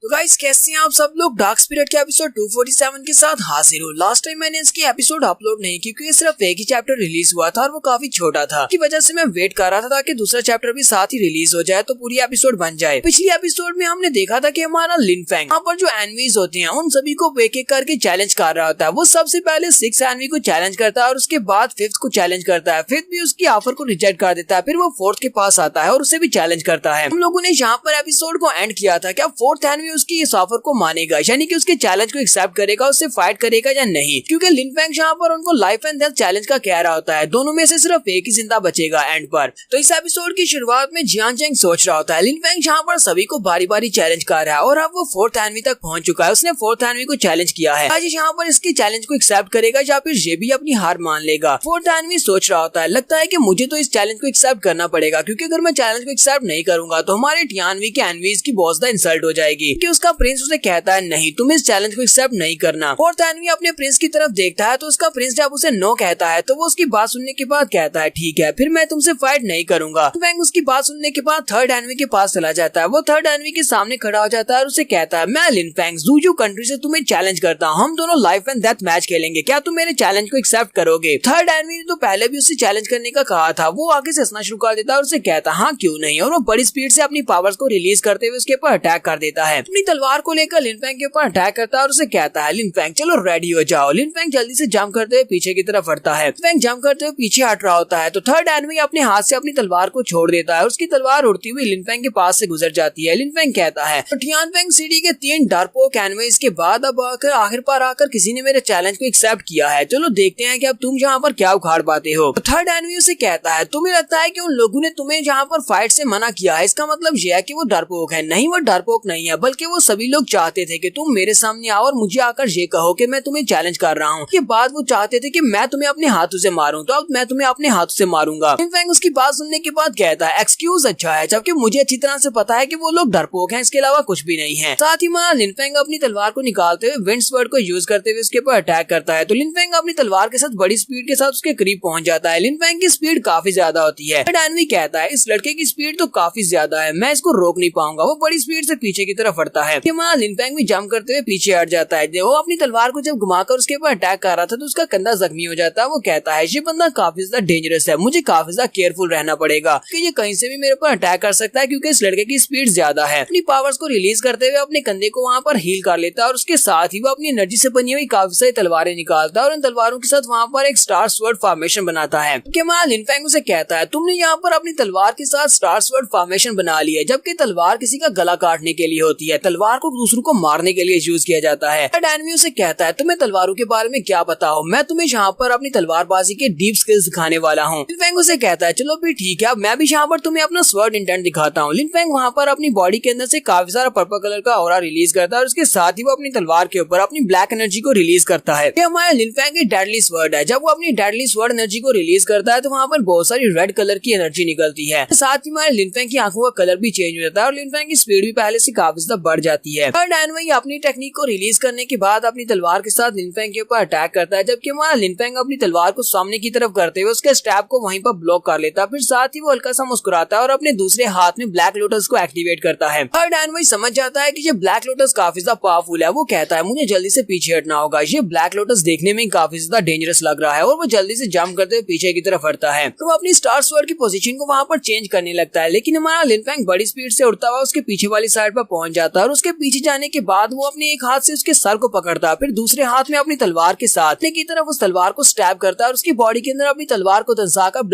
तो गाइस कैसे हैं आप सब लोग। डार्क स्पिरिट के एपिसोड 247 के साथ हाजिर हूँ। लास्ट टाइम मैंने इसकी एपिसोड अपलोड नहीं की क्योंकि सिर्फ एक ही चैप्टर रिलीज हुआ था और वो काफी छोटा था, की वजह से मैं वेट कर रहा था ताकि दूसरा चैप्टर भी साथ ही रिलीज हो जाए तो पूरी एपिसोड बन जाए। पिछली एपिसोड में हमने देखा था कि हमारा लिन फेंग यहाँ पर जो एनवीज होते हैं उन सभी को एक एक करके चैलेंज कर रहा होता है। वो सबसे पहले 6 एनवी को चैलेंज करता है और उसके बाद 5th को चैलेंज करता है। 5th भी उसकी ऑफर को रिजेक्ट कर देता है। फिर वो 4th के पास आता है और उसे भी चैलेंज करता है। हम लोगों ने यहाँ पर एपिसोड को एंड किया था। क्या 4th एनवी उसकी इस ऑफर को मानेगा, यानी कि उसके चैलेंज को एक्सेप्ट करेगा, उससे फाइट करेगा या नहीं, क्योंकि लिन फेंग यहाँ पर उनको लाइफ एंड डेथ चैलेंज का कह रहा होता है। दोनों में से सिर्फ एक ही जिंदा बचेगा एंड पर। तो इस एपिसोड की शुरुआत में जियान चेंग सोच रहा होता है लिन फेंग यहाँ पर सभी को बारी बारी चैलेंज कर रहा है और अब वो 4th एनवी तक पहुंच चुका है। उसने 4th एनवी को चैलेंज किया है। आज यहाँ पर इसके चैलेंज को एक्सेप्ट करेगा या फिर ये भी अपनी हार मान लेगा। 4th एनवी सोच रहा होता है लगता है कि मुझे तो इस चैलेंज को एक्सेप्ट करना पड़ेगा, क्योंकि अगर मैं चैलेंज को एक्सेप्ट नहीं करूंगा तो हमारे टियानवी के एनवीज की बहुत ज्यादा इंसल्ट हो जाएगी। कि उसका प्रिंस उसे कहता है नहीं, तुम इस चैलेंज को एक्सेप्ट नहीं करना। 4th एनवी अपने प्रिंस की तरफ देखता है तो उसका प्रिंस जब उसे नो कहता है तो वो उसकी बात सुनने के बाद कहता है ठीक है, फिर मैं तुमसे फाइट नहीं करूंगा। फेंग उसकी बात सुनने के बाद 3rd एनवी के पास चला जाता है। वो 3rd एनवी के सामने खड़ा हो जाता है और उसे कहता है मैं लिन फेंग ज़ूजू कंट्री से तुम्हें चैलेंज करता हूँ, हम दोनों लाइफ एंड डेथ मैच खेलेंगे, क्या तुम मेरे चैलेंज को एक्सेप्ट करोगे। 3rd एनवी ने तो पहले भी उससे चैलेंज करने का कहा था। वो आगे से हंसना शुरू कर देता है और उसे कहता है हाँ क्यों नहीं, और वो बड़ी स्पीड से अपनी पावर्स को रिलीज करते हुए उसके ऊपर अटैक कर देता है। अपनी तलवार को लेकर लिन फेंग के ऊपर अटैक करता है और उसे कहता है लिन फेंग चलो रेडी हो जाओ। लिन फेंग जल्दी से जंप करते हुए पीछे की तरफ हटता है। फेंग जंप करते हुए पीछे हट रहा होता है तो 3rd एनवी अपने हाथ से अपनी तलवार को छोड़ देता है। उसकी तलवार उड़ती हुई लिन फेंग के पास से गुजर जाती है। लिन फेंग कहता है टियानफेंग सिटी के 3 डरपोक एनवीज के बाद अब आखिर पर आकर किसी ने मेरे चैलेंज को एक्सेप्ट किया है। चलो देखते हैं कि अब तुम यहाँ पर क्या उखाड़ पाते हो। तो 3rd एनवी उसे कहता है तुम्हें लगता है कि उन लोगों ने तुम्हें यहाँ पर फाइट से मना किया है, इसका मतलब यह है कि वो डरपोक है। नहीं, वो डरपोक नहीं है, बल्कि वो सभी लोग चाहते थे कि तुम मेरे सामने आओ और मुझे आकर ये कहो कि मैं तुम्हें चैलेंज कर रहा हूँ। के बाद वो चाहते थे कि मैं तुम्हें अपने हाथों से मारूं, तो अब मैं तुम्हें अपने हाथों से मारूंगा। लिन फेंग उसकी बात सुनने के बाद कहता है एक्सक्यूज अच्छा है, जबकि मुझे अच्छी तरह से पता है कि वो लोग डरपोक हैं, इसके अलावा कुछ भी नहीं है। साथ ही लिन फेंग अपनी तलवार को निकालते हुए विंड स्वर्ड को यूज करते हुए उसके ऊपर अटैक करता है। तो लिन फेंग अपनी तलवार के साथ बड़ी स्पीड के साथ उसके करीब पहुंच जाता है। लिन फेंग की स्पीड काफी ज्यादा होती है। 3rd एनवी कहता है इस लड़के की स्पीड तो काफी ज्यादा है, मैं इसको रोक नहीं पाऊंगा। वो बड़ी स्पीड से पीछे की तरफ हटता है। लिन फेंग भी जंप करते हुए पीछे हट जाता है। वो अपनी तलवार को जब घुमाकर उसके ऊपर अटैक कर रहा था तो उसका कंधा जख्मी हो जाता है। वो कहता है ये बंदा काफी ज्यादा डेंजरस है, मुझे काफी ज्यादा केयरफुल रहना पड़ेगा कि ये कहीं से भी मेरे ऊपर अटैक कर सकता है, क्योंकि इस लड़के की स्पीड ज्यादा है। अपनी पावर्स को रिलीज करते हुए अपने कंधे को वहाँ पर हील कर लेता है और उसके साथ ही वो अपनी एनर्जी से बनी हुई काफी सारी तलवारें निकालता है और इन तलवारों के साथ वहाँ पर एक स्टार स्वॉर्ड फॉर्मेशन बनाता है। लिन फेंग उसे कहता है तुमने यहाँ पर अपनी तलवार के साथ स्टार स्वॉर्ड फॉर्मेशन बना ली है, जबकि तलवार किसी का गला काटने के लिए होती है, तलवार को दूसरों को मारने के लिए यूज किया जाता है। 3rd एनवी उसे कहता है तुम्हें तलवारों के बारे में क्या पता हो, मैं तुम्हें यहाँ पर अपनी तलवारबाजी के डीप स्किल्स दिखाने वाला हूँ। लिन फेंग उसे कहता है चलो भी ठीक है, मैं भी यहाँ पर तुम्हें अपना स्वर्ड इंटेंट दिखाता हूँ। लिन फेंग वहाँ पर अपनी बॉडी के अंदर से काफी सारा पर्पल कलर का ऑरा रिलीज करता है और उसके साथ ही वो अपनी तलवार के ऊपर अपनी ब्लैक एनर्जी को रिलीज करता है। ये हमारा लिन फेंग की डेडली स्वर्ड है। जब वो अपनी डेडली स्वर्ड एनर्जी को रिलीज करता है तो वहाँ पर बहुत सारी रेड कलर की एनर्जी निकलती है। साथ ही हमारे लिन फेंग की आंखों का कलर भी चेंज हो जाता है और लिन फेंग की स्पीड भी पहले से काफी ज्यादा बढ़ जाती है। 3rd एनवी अपनी टेक्निक को रिलीज करने के बाद अपनी तलवार के साथ लिन फेंग के ऊपर अटैक करता है, जबकि हमारा लिन फेंग अपनी तलवार को सामने की तरफ करते हुए उसके स्टैब को वहीं पर ब्लॉक कर लेता है। फिर साथ ही वो हल्का सा मुस्कुराता है और अपने दूसरे हाथ में ब्लैक लोटस को एक्टिवेट करता है। 3rd एनवी समझ जाता है कि ये ब्लैक लोटस काफी ज्यादा पावरफुल है। वो कहता है मुझे जल्दी से पीछे हटना होगा, ये ब्लैक लोटस देखने में काफी ज्यादा डेंजरस लग रहा है, और वो जल्दी से जंप करते हुए पीछे की तरफ हटता है। तो वो अपनी स्टार स्वॉर्ड की पोजीशन को वहाँ पर चेंज करने लगता है, लेकिन हमारा लिन फेंग बड़ी स्पीड से उड़ता हुआ उसके पीछे वाली साइड पर पहुंच जाता है और उसके पीछे जाने के बाद वो अपने एक हाथ से उसके सर को पकड़ता है, फिर दूसरे हाथ में अपनी तलवार के साथ की तरफ उस तलवार को स्टैब करता है और उसकी बॉडी के अंदर अपनी तलवार को धंसाकर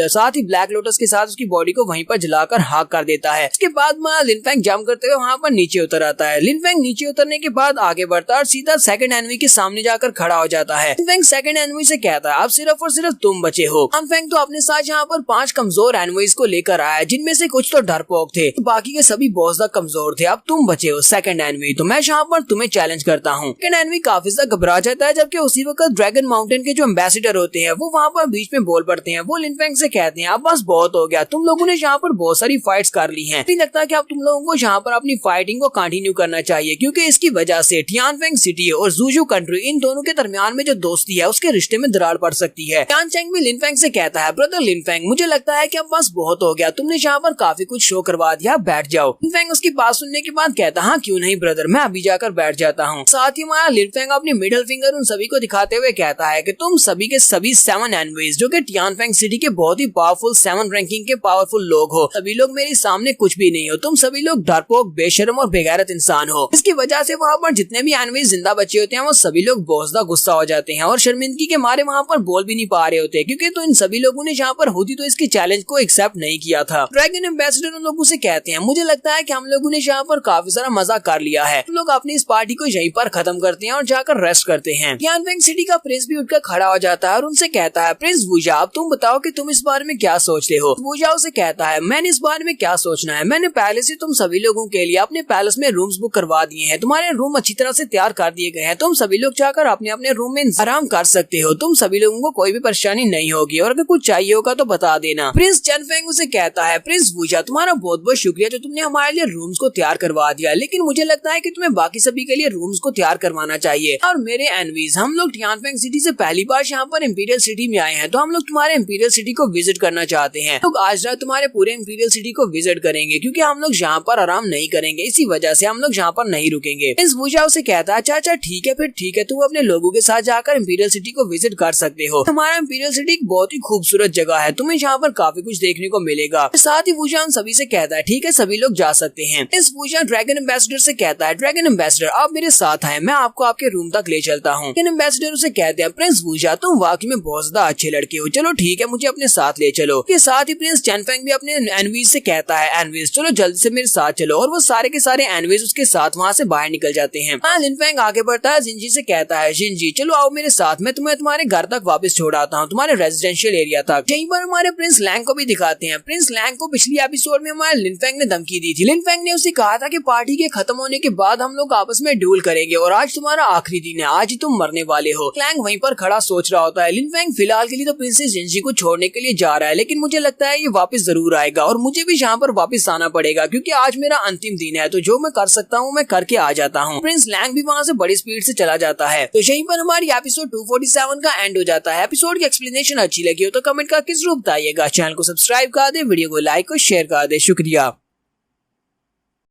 साथ ही ब्लैक लोटस के साथ उसकी बॉडी को वहीं पर जलाकर हाक कर देता है। इसके बाद लिन फेंग जंप करते हुए वहाँ पर नीचे उतर आता है। लिन फेंग नीचे उतरने के बाद आगे बढ़ता है और सीधा 2nd एनवी के सामने जाकर खड़ा हो जाता है। लिन फेंग 2nd एनवी से कहता है अब सिर्फ और सिर्फ तुम बचे हो। लिन फेंग तो अपने साथ यहाँ पर 5 कमजोर एनवीज को लेकर आया, जिनमें से कुछ तो डरपोक थे, तो बाकी के सभी बहुत ज्यादा कमजोर थे। अब तुम बचे हो 2nd एनवी, तो मैं यहाँ पर तुम्हें चैलेंज करता हूँ। 2nd एनवी काफी ज्यादा घबरा जाता है, जबकि उसी वक्त ड्रैगन माउंटेन के जो एम्बेसडर होते हैं वो वहाँ पर बीच में बोल पड़ते हैं। वो लिन फेंग से कहते हैं अब बस बहुत हो गया, तुम लोगों ने यहाँ पर बहुत सारी फाइट्स कर ली हैं, नहीं लगता कि अब तुम लोगों को यहाँ पर अपनी फाइटिंग को कंटिन्यू करना चाहिए, क्योंकि इसकी वजह से टियानफेंग सिटी और ज़ूजू कंट्री इन दोनों के दरमियान में जो दोस्ती है उसके रिश्ते में दरार पड़ सकती है। टियान चेंग भी लिन फेंग से कहता है ब्रदर लिन फेंग, मुझे लगता है कि अब बस बहुत हो गया, तुमने यहाँ पर काफी कुछ शो करवा दिया, बैठ जाओ। लिन फेंग उसकी बात सुनने के बाद कहता हाँ क्यों नहीं ब्रदर, मैं अभी जाकर बैठ जाता हूँ। साथ ही हमारा लिनफेंग अपनी मिडिल फिंगर उन सभी को दिखाते हुए कहता है कि तुम सभी के सभी 7 एनवीज जो कि टियानफेंग सिटी के बहुत ही पावरफुल 7 रैंकिंग के पावरफुल लोग हो, सभी लोग मेरे सामने कुछ भी नहीं हो। तुम सभी लोग डरपोक, बेशर्म और बेगैरत इंसान हो। इसकी वजह से वहाँ पर जितने भी एनवीज जिंदा बचे होते हैं वो सभी लोग बहुत ज्यादा गुस्सा हो जाते हैं और शर्मिंदगी के मारे वहाँ पर बोल भी नहीं पा रहे होते, क्योंकि तो इन सभी लोगों ने जहाँ पर होती तो इसकी चैलेंज को एक्सेप्ट नहीं किया था। ड्रैगन एम्बेसडर उन लोगों से कहते हैं मुझे लगता है कि हम लोगों ने यहाँ पर काफी सारा मजा कर लिया है, हम लोग अपनी इस पार्टी को यहीं पर खत्म करते हैं और जाकर रेस्ट करते हैं। टियानफेंग सिटी का प्रिंस भी उठकर खड़ा हो जाता है और उनसे कहता है प्रिंस वुजाओ, अब तुम बताओ कि तुम इस बारे में क्या सोचते हो। वुजाओ से कहता है मैंने इस बारे में क्या सोचना है, मैंने पहले से तुम सभी लोगों के लिए अपने पैलेस में रूम्स बुक करवा दिए हैं, तुम्हारे रूम अच्छी तरह से तैयार कर दिए गए हैं, तुम सभी लोग जाकर अपने अपने रूम में आराम कर सकते हो, तुम सभी लोगों को कोई भी परेशानी नहीं होगी और अगर कुछ चाहिए होगा तो बता देना। प्रिंस चनफेंग उसे कहता है प्रिंस वुजा, तुम्हारा बहुत बहुत शुक्रिया जो तुमने हमारे लिए रूम्स को तैयार करवा दिया, लेकिन मुझे लगता है कि तुम्हें बाकी सभी के लिए रूम्स को तैयार करवाना चाहिए। और मेरे एनवीज, हम लोग टियानफेंग सिटी से पहली बार यहाँ पर इंपीरियल सिटी में आए हैं, तो हम लोग तुम्हारे इंपीरियल सिटी को विजिट करना चाहते हैं। तो आज रात तुम्हारे पूरे इंपीरियल सिटी को विजिट करेंगे, क्योंकि हम लोग यहाँ पर आराम नहीं करेंगे, इसी वजह से हम लोग यहाँ पर नहीं रुकेंगे। प्रिंस वुजा उसे कहता है चाचा ठीक है, फिर ठीक है, तुम अपने लोगों के साथ जाकर इंपीरियल सिटी को विजिट कर सकते हो। हमारा इंपीरियल सिटी एक बहुत ही खूबसूरत जगह है, तुम्हें यहाँ पर काफी कुछ देखने को मिलेगा। साथ ही वुजा उन सभी से कहता है ठीक है, सभी लोग जा सकते हैं। इस वुजा ड्रैगन एम्बेसडर से कहता है ड्रैगन एम्बेसडर आप मेरे साथ आए, मैं आपको आपके रूम तक ले चलता हूँ। ड्रैगन एम्बेसडर उसे कहते हैं प्रिंस वुजा, तुम वाकई में बहुत ज्यादा अच्छे लड़के हो, चलो ठीक है, मुझे अपने साथ ले चलो। के साथ ही प्रिंस चनफेंग भी अपने एनवीज से कहता है एनवीज चलो जल्दी से मेरे साथ चलो, और वो सारे के सारे एनवीज उसके साथ वहाँ से बाहर निकल जाते हैं। लिनफेंग आगे बढ़ता है, जिंजी से कहता है जिंजी चलो आओ मेरे साथ, मैं तुम्हें तुम्हारे घर तक वापस छोड़ाता हूँ, तुम्हारे रेजिडेंशियल एरिया तक। यहीं पर हमारे प्रिंस लैंग को भी दिखाते हैं। प्रिंस लैंग को पिछली एपिसोड में हमारे लिनफेंग ने धमकी दी थी। लिनफेंग ने उसे कहा था कि पार्टी के खत्म होने के बाद हम लोग आपस में ड्यूल करेंगे और आज तुम्हारा आखिरी दिन है, आज ही तुम मरने वाले हो। लैंग वहीं पर खड़ा सोच रहा होता है। लिनफेंग फिलहाल के लिए तो प्रिंसेस जिंजी को छोड़ने के लिए जा रहा है, लेकिन मुझे लगता है ये वापस जरूर आएगा और मुझे भी यहाँ पर वापस आना पड़ेगा, क्योंकि आज मेरा अंतिम दिन है, तो जो मैं कर सकता हूँ मैं करके आ जाता हूँ। प्रिंस लैंग भी वहाँ से बड़ी स्पीड से चला जाता है। तो यहीं पर हमारी एपिसोड 247 का एंड हो जाता है। एपिसोड की एक्सप्लेनेशन अच्छी लगी हो तो कमेंट करके जरूर बताइएगा। चैनल को सब्सक्राइब कर दे, वीडियो को लाइक और शेयर कर दे। शुक्रिया।